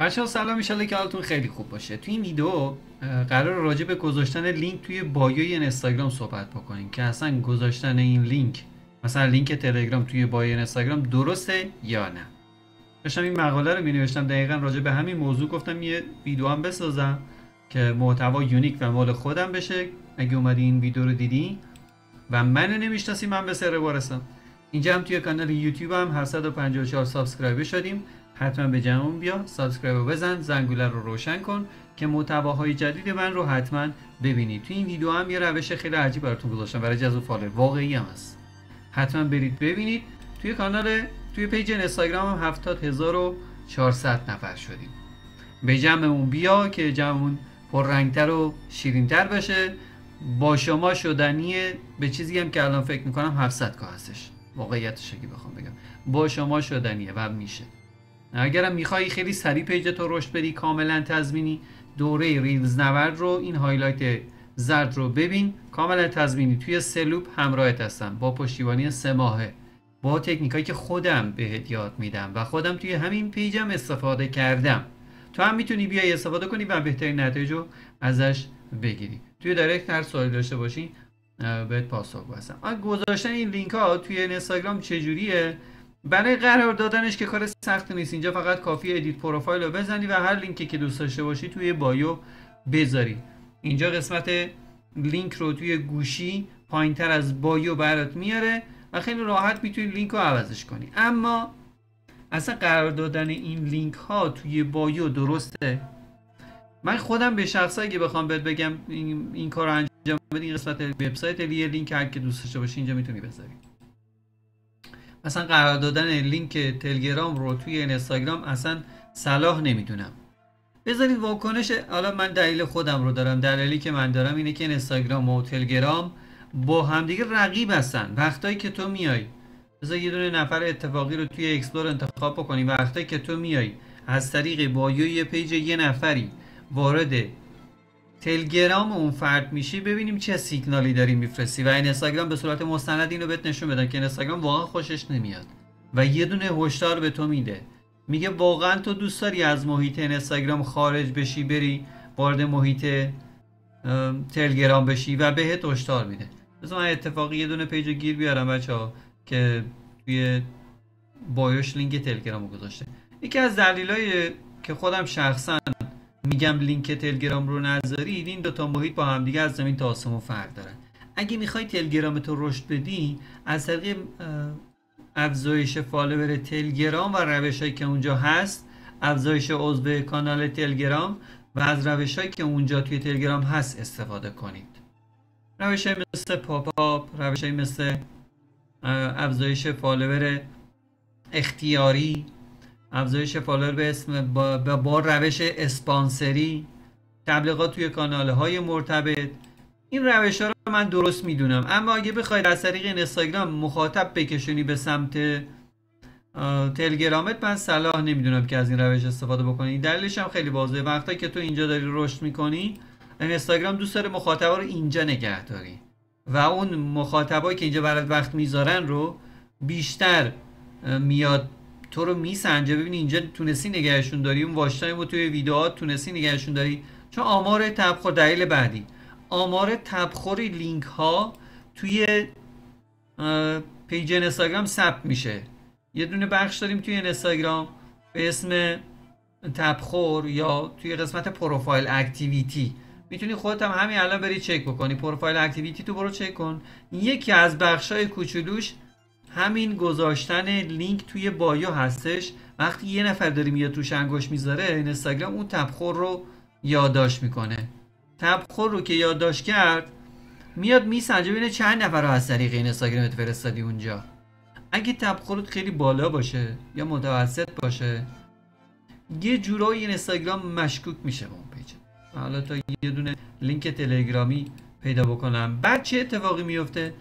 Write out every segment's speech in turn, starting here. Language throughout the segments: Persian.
بچه‌ها سلام، ان که حالتون خیلی خوب باشه. توی این ویدیو قرار راجع به گذاشتن لینک توی بایوی اینستاگرام صحبت بکنیم که اصلا گذاشتن این لینک، مثلا لینک تلگرام توی بایو اینستاگرام درسته یا نه. داشتم این مقاله رو می‌نوشتم، دقیقاً راجع به همین موضوع گفتم یه ویدیو هم بسازم که محتوا یونیک و مال خودم بشه. اگه اومدی این ویدیو رو دیدی و منو نمیشناسی، من به سر وارثم. اینجا هم توی کانال یوتیوب هم 754 سابسکرایبر شدیم. حتما به جمعمون بیا، سابسکرایب رو بزن، زنگوله رو روشن کن که محتواهای جدید من رو حتما ببینید. توی این ویدیو هم یه روش خیلی عجیب براتون گذاشتم برای جذب فالوور، واقعی هم هست. حتما برید ببینید. توی پیج اینستاگرام هم 70400 نفر شدیم. به جمعمون بیا که جمعمون پررنگتر و شیرینتر بشه. با شما شدنیه. به چیزی هم که الان فکر میکنم 700 کا هستش، واقعیتش اگه بخوام بگم با شما شدنیه و میشه. اگرم میخوای خیلی سریع پیجت رو رشد بدی کاملا تضمینی، دوره ریلز نورد رو، این هایلایت زرد رو ببین، کاملا تضمینی توی سلوپ همراهت هستم با پشتیبانی 3 ماهه، با تکنیکایی که خودم بهت یاد میدم و خودم توی همین پیجم استفاده کردم. تو هم میتونی بیای استفاده کنی و بهترین نتایج رو ازش بگیری. توی دایرکت هر سوالی داشته باشی بهت پاسخ هستم. گذاشتن این لینک ها توی اینستاگرام چجوریه؟ برای قرار دادنش که کار سخت نیست. اینجا فقط کافی ادیت پروفایل رو بزنی و هر لینکی که دوست داشته باشی توی بایو بذاری. اینجا قسمت لینک رو توی گوشی پایینتر از بایو برات میاره و خیلی راحت میتونی لینک رو عوضش کنی. اما اصلا قرار دادن این لینک ها توی بایو درسته؟ من خودم به شخصه اگه بخوام بهت بگم این کار رو انجام بدی، این قسمت وبسایت یه لینک هر که دوست داشته باشی اینجا میتونی بذاری. مثلا قرار دادن لینک تلگرام رو توی اینستاگرام اصلا صلاح نمیدونم. بذارید واکنش، حالا من دلیل خودم رو دارم. دلیلی که من دارم اینه که اینستاگرام و تلگرام با همدیگه رقیب هستن. وقتایی که تو میای، بذار یه دونه نفر اتفاقی رو توی اکسپلور انتخاب بکنیم، وقتایی که تو میای از طریق بایو یه پیج یه نفری وارد تلگرام اون فرد میشی، ببینیم چه سیگنالی داری میفرستی. و اینستاگرام به صورت مستند اینو بهت نشون بدن که اینستاگرام واقعا خوشش نمیاد و یه دونه هشدار به تو میده، میگه واقعا تو دوست داری از محیط اینستاگرام خارج بشی، بری وارد محیط تلگرام بشی و بهت هشدار میده. مثلا من اتفاقی یه دونه پیج گیر بیارم بچه‌ها که توی بایوش لینک تلگرامو گذاشته. یکی از دلایلی که خودم شخصا میگم لینک تلگرام رو نذارید، این دوتا محیط با هم دیگه از زمین تا آسمون فرق دارن. اگه میخوای تلگرامت رو رشد بدی از طریق افزایش فالوور تلگرام و روشایی که اونجا هست، افزایش عضو کانال تلگرام و از روشایی که اونجا توی تلگرام هست استفاده کنید. روشای مثل پاپ آپ، روشای مثل افزایش فالوور اختیاری، افزایش فالوور به اسم با روش اسپانسری، تبلیغات توی کانال‌های مرتبط، این روش‌ها رو من درست میدونم. اما اگه بخواید از طریق اینستاگرام مخاطب بکشونی به سمت تلگرامت، من صلاح نمیدونم که از این روش استفاده بکنی. دلیلش هم خیلی واضحه. وقتی که تو اینجا داری رشد میکنی، اینستاگرام دوست داره مخاطبا رو اینجا نگه داری و اون مخاطبایی که اینجا برات وقت میذارن رو بیشتر میاد تو رو میسنجه. ببینی اینجا تونستی نگهشون داری، اون واچ تایم رو توی ویدیوهات تونستی نگهشون داری، چون آمار تبخور. دلیل بعدی، آمار تبخور لینک ها توی پیج اینستاگرام ثبت میشه. یه دونه بخش داریم توی اینستاگرام به اسم تبخور، یا توی قسمت پروفایل اکتیویتی. میتونی خودت هم همین الان بری چک بکنی، پروفایل اکتیویتی تو برو چک کن. یکی از بخشای کوچولوش همین گذاشتن لینک توی بایو هستش. وقتی یه نفر داری میاد توش انگشت میذاره، اینستاگرام اون تبخور رو یادداشت میکنه. تبخور رو که یادداشت کرد، میاد میسنجه ببینه چند نفر رو از طریق اینستاگرام فرستادی اونجا. اگه تبخورت خیلی بالا باشه یا متوسط باشه، یه جورایی اینستاگرام مشکوک میشه به اون پیج. حالا تا یه دونه لینک تلگرامی پیدا بکنم. بعد چه اتفاقی میفته؟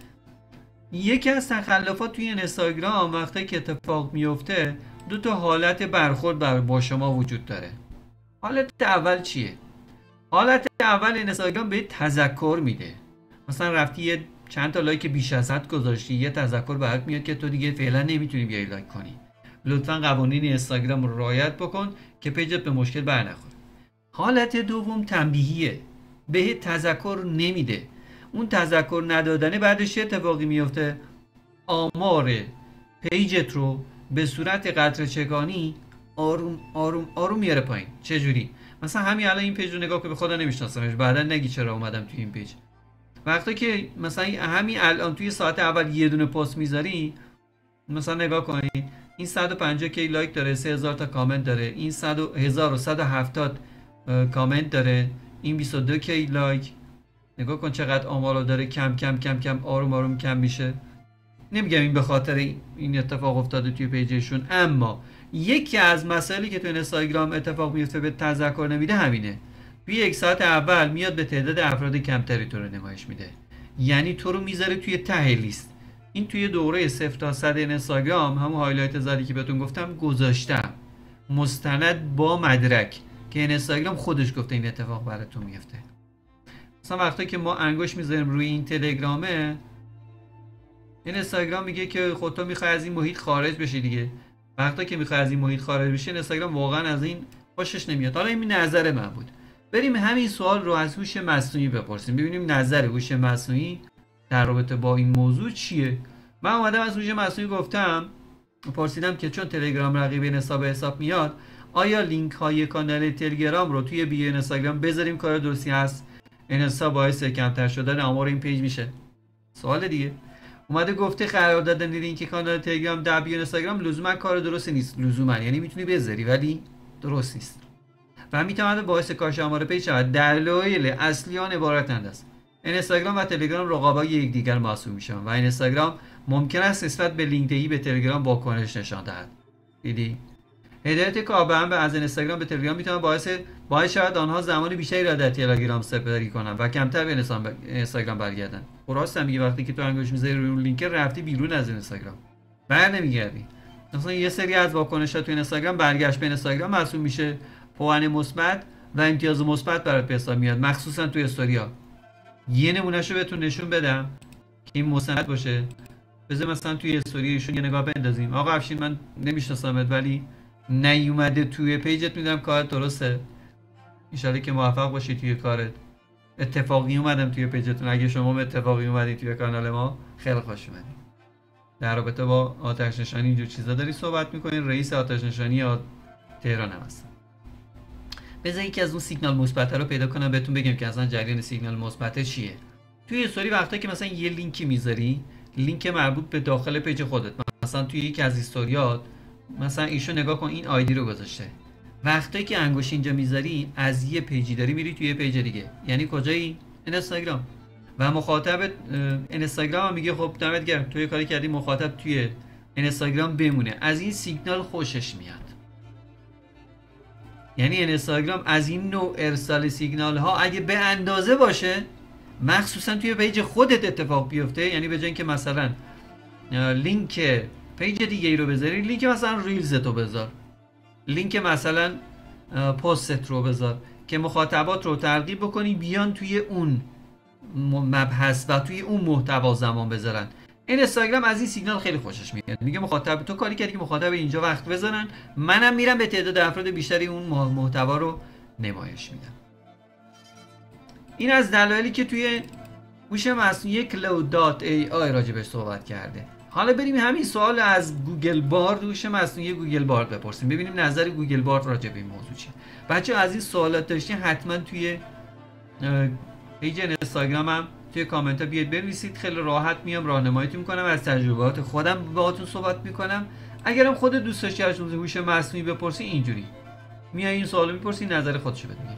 یکی از تخلفات توی اینستاگرام وقتی که اتفاق میفته، دو تا حالت برخورد با شما وجود داره. حالت اول چیه؟ حالت اول اینستاگرام به تذکر میده. مثلا رفتی یه چند تا لایک بیش از حد گذاشتی، یه تذکر برات میاد که تو دیگه فعلا نمیتونی بیای لایک کنی. لطفا قوانین اینستاگرام رو رعایت بکن که پیجت به مشکل برنخوره. حالت دوم تنبیهیه، بهت تذکر نمیده. اون تذکر ندادنه بعدش چه اتفاقی میفته؟ آمار پیجت رو به صورت قطره چکانی آروم آروم آروم میاره پایین. چه جوری؟ مثلا همین الان این پیج رو نگاه کن، به خدا نمیشناسمش، بعدا نگی چرا اومدم توی این پیج. وقتی که مثلا همین الان توی ساعت اول یه دونه پست میذاری، مثلا نگاه کنید این 150 کی لایک داره، 3000 تا کامنت داره، این 1170 کامنت داره، این 22 کی لایک. نگاه کن چقدر آمارو داره، کم کم کم کم آروم آروم کم میشه. نمیگم این به خاطر این اتفاق افتاده توی پیجشون، اما یکی از مسائلی که توی اینستاگرام اتفاق میفته به تذکر نمیده همینه. توی یک ساعت اول میاد به تعداد افراد کمتری تو رو نمایش میده، یعنی تو رو میذاره توی ته لیست. این توی دوره 0 تا 100 اینستاگرام، همون هایلایت زدی که بهتون گفتم گذاشتم مستند با مدرک که اینستاگرام خودش گفته این اتفاق براتون میفته. مثلا وقتی که ما انگوش میذاریم روی این تلگرامه، اینستاگرام میگه که خود تو میخوای از این محیط خارج بشی دیگه. وقتی که میخوای از این محیط خارج بشی، اینستاگرام واقعا از این خوشش نمیاد. حالا این نظر من بود. بریم همین سوال رو از هوش مصنوعی بپرسیم، ببینیم نظر هوش مصنوعی در رابطه با این موضوع چیه. من اومدم از هوش مصنوعی گفتم، پرسیدم که چون تلگرام رقیب اینستا به حساب میاد، آیا لینک های کانال تلگرام رو توی بیو اینستاگرام بذاریم؟ کار درستی هست؟ اینستا باعث کمتر شدن آمار این پیج میشه. سوال دیگه اومده گفته قرار دادن لینک کانال تلگرام در بیو اینستاگرام لزوما کار درستی نیست. لزوما یعنی میتونی بذاری ولی درست نیست و میتونه باعث کاهش آمار پیج شود. دلایل اصلی آن عبارتند است: اینستاگرام و تلگرام رقابای یکدیگر محسوب میشن و اینستاگرام ممکن است نسبت به لینک دهی به تلگرام واکنش نشان دهد. دیدی؟ هدایت کاربران به از اینستاگرام به تلگرام میتونه باعث شود آنها زمان بیشتری را در تلگرام سپری کنند و کمتر به اینستاگرام برگردند. درست میگه، وقتی که تو انگوش میذاری روی اون لینک رفتی بیرون از اینستاگرام، نمیگردی. مثلا یه سری از واکنشات تو اینستاگرام برگشت به اینستاگرام محسوب میشه، پوان مثبت و امتیاز مثبت برات به حساب میاد، مخصوصا تو استوریا. یه نمونهشو بهتون نشون بدم که این مستند باشه. بذار مثلا توی استوریشون یه نگاه بندازیم. آقا افشین من نمیشناسمت ولی نیومده توی پیجت، میدونم کارت درسته، ان که موفق باشی توی کارت. اتفاقی اومدم توی پیجتون، اگه شما اتفاقی اومدید توی کانال ما خیلی خوش اومدید. در رابطه با آتش نشانی اینجور چیزا داری صحبت میکنین، رئیس آتش نشانی تهران هم هستم. بذار یکی از اون سیگنال مثبت رو پیدا کنم بهتون بگم که اصلا جریان سیگنال مثبت چیه. توی استوری وقتی که مثلا یه لینکی میذاری، لینک مربوط به داخل پیج خودت، مثلا توی یکی از استوریات مثلا ایشو نگاه کن این آیدی رو گذاشته، وقتی که انگوش اینجا میذاری از یه پیجی داری میری توی یه پیج دیگه، یعنی کجایی؟ اینستاگرام. و مخاطب اینستاگرام هم میگه خب دمت گرم تو یه کاری کردی مخاطب توی اینستاگرام بمونه. از این سیگنال خوشش میاد. یعنی اینستاگرام از این نوع ارسال سیگنال ها اگه به اندازه باشه، مخصوصا توی پیج خودت اتفاق بیفته، یعنی به جای اینکه مثلا لینک پیج دیگه ای رو بذاری، لینک مثلا ریلزت رو بذار، لینک مثلا پستت رو بذار که مخاطبات رو ترغیب بکنی بیان توی اون مبحث و توی اون محتوا زمان بذارن. اینستاگرام از این سیگنال خیلی خوشش میاد، میگه مخاطب تو کاری کردی که مخاطب اینجا وقت بذارن، منم میرم به تعداد افراد بیشتری اون محتوا رو نمایش میدم. این از دلایلی که توی هوش مصنوعی Cloud.ai راجبش صحبت کرده. حالا بریم همین سوال از گوگل بارد، هوش مصنوعی گوگل بارد بپرسیم، ببینیم نظر گوگل بارد راجع به این موضوع چیه. بچه از این سوالات داشتین حتما توی پیج اینستاگرامم توی کامنت ها بیاید بنویسید، خیلی راحت میام راهنماییتون میکنم، از تجربیات خودم باهاتون صحبت میکنم. اگرم خود دوست داشتی از هوش مصنوعی بپرسی، اینجوری میای این سوالو میپرسی، نظر خودشو بده میگی.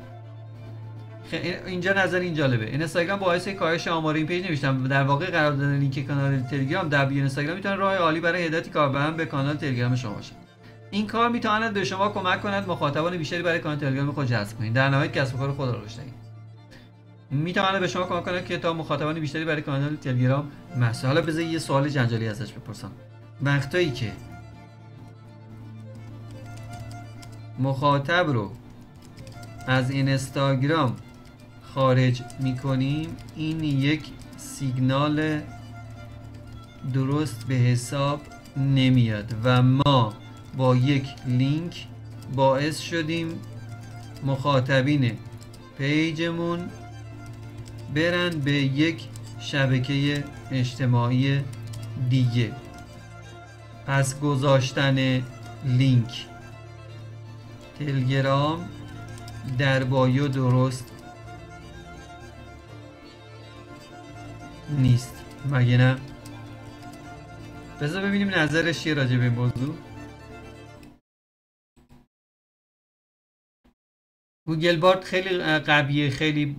اینجا نظر این جالبه، اینستاگرام باعث کاهش آمار این پیج نوشتم. در واقع قرار دادن لینک کانال تلگرام در بیو اینستاگرام میتونه راه عالی برای هدایت کاربران به کانال تلگرام شما باشه. این کار میتواند به شما کمک کند مخاطبان بیشتری برای کانال تلگرام خود جذب کنید، در نهایت کسب و کار خود را رشد دهید. میتواند به شما کمک کنه که تا مخاطبان بیشتری برای کانال تلگرام محصول. حالا بذار یه سوال جنجالی ازش بپرسم. وقتایی که مخاطب رو از اینستاگرام خارج میکنیم، این یک سیگنال درست به حساب نمیاد و ما با یک لینک باعث شدیم مخاطبین پیجمون برن به یک شبکه اجتماعی دیگه. پس گذاشتن لینک تلگرام در بایو درست نیست، مگه نه؟ بذار ببینیم نظرش چیه راجع به این موضوع. گوگل بارد خیلی قویه، خیلی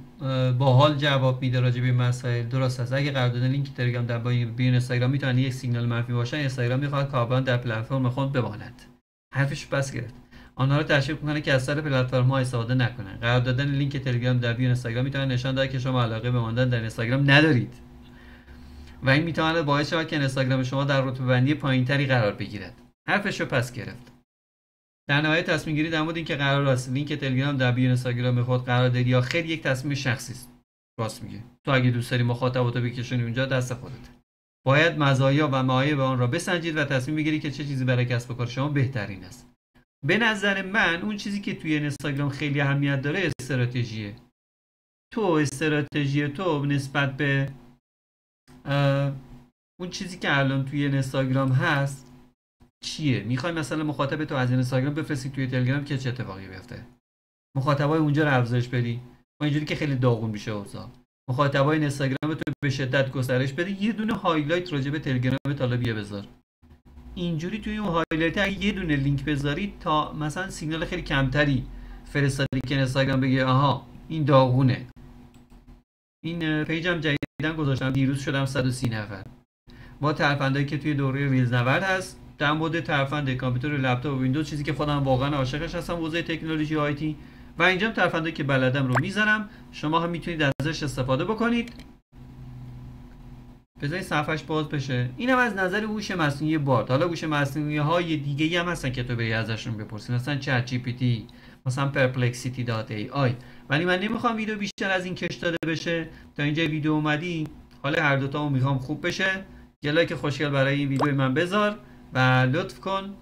باحال جواب میده راجع به این مسائل. درست است، اگه قرارداد لینک تلگرام در بایو اینستاگرام میتونه یک سیگنال منفی باشه، اینستاگرام میخواد کاربران در پلتفرم خود بماند. حرفش بس گرفت. آنها رو تشویق میکنه که از سر پلتفرم ها استفاده نکنن. قرار دادن لینک تلگرام در بایو اینستاگرام میتونه نشان دهد که شما علاقه به ماندن در اینستاگرام ندارید و این میتونه باعث شود که اینستاگرام شما در رتبه بندی پایینتری قرار بگیرد. حرفش رو پس گرفت. در نهایت تصمیم گیری در مورد اینکه قرار است لینک تلگرام در بایو اینستاگرام خود قرار بدی یا خیر یک تصمیم شخصی است. راست میگه. تو اگه دوست داری مخاطباتو بکشونی اونجا دست خودته. باید مزایا و معایب آن را بسنجید و تصمیم بگیرید که چه چیزی برای کسب و کار شما بهترین است. به نظر من اون چیزی که توی اینستاگرام خیلی اهمیت داره استراتژیه. استراتژی تو نسبت به اون چیزی که الان توی اینستاگرام هست چیه؟ میخوای مثلا مخاطب تو از اینستاگرام بفرستی توی تلگرام که چه اتفاقی بیفته؟ مخاطبای اونجا رو افزایش بدی؟ با اینجوری که خیلی داغون میشه اوضاع. مخاطبای اینستاگرام تو به شدت گسترش بده، یه دونه هایلایت راجع به تلگرام طالبیه بذار. اینجوری توی اون هایلایت اگه یه دونه لینک بذاری تا مثلا سیگنال خیلی کمتری فرستادی که اینستاگرام بگه آها این داغونه. این پیجم جدیدن گذاشتم، دیروز شدم 130 نفر. با ترفندایی که توی دوره ریزنورد هست در مورد ترفند کامپیوتر، لپتاپ و ویندوز، چیزی که خودم واقعا عاشقش هستم حوزه تکنولوژی آیتی، و اینجام ترفندایی که بلدم رو میذارم. شما هم میتونید ازش استفاده بکنید. بذارید صفحش باز بشه. اینم از نظر هوش مصنوعی بارد. حالا هوش مصنوعی های دیگه هم هستن که تو بری ازشون بپرسی، مثلا چت جی پی تی، مثلا perplexity.ai. ولی من نمیخوام ویدیو بیشتر از این کش داده بشه. تا اینجا ویدیو اومدی، حالا هر دو تامو میخوام خوب بشه. یه لایک خوشگل برای این ویدیو من بذار و لطف کن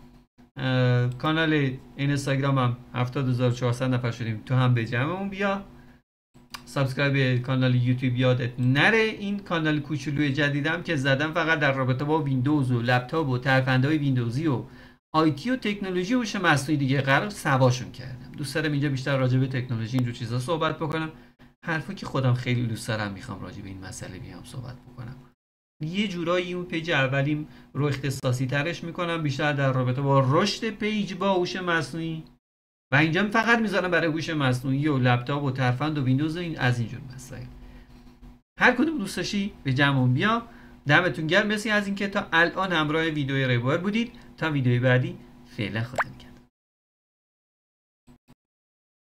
کانال اینستاگرامم 70400 نفر شدیم، تو هم به جمعمون بیا. سابسکرایب کانال یوتیوب یادت نره. این کانال کوچولوی جدیدم که زدم فقط در رابطه با ویندوز و لپتاپ و ترفندهای ویندوزی و آیتی و تکنولوژی هوش مصنوعی دیگه قرار سواشون کردم. دوست دارم اینجا بیشتر راجع به تکنولوژی اینجور چیزا صحبت بکنم. حرفا که خودم خیلی دوست دارم میخوام راجع به این مسئله بیام صحبت بکنم. یه جورایی اون پیج اولیم رو اختصاصی ترش میکنم، بیشتر در رابطه با رشد پیج با هوش مصنوعی، و اینجا فقط میذارم برای هوش مصنوعی و لپتاپ و ترفند و ویندوز و از اینجور مسائل. هر کدوم دوست داشتی به جمعمون بیا. دمتون گرم. مرسی از اینکه تا الان همراه ویدیوی ریبوار بودید. تا ویدیوی بعدی فعلا خدا نگهدار.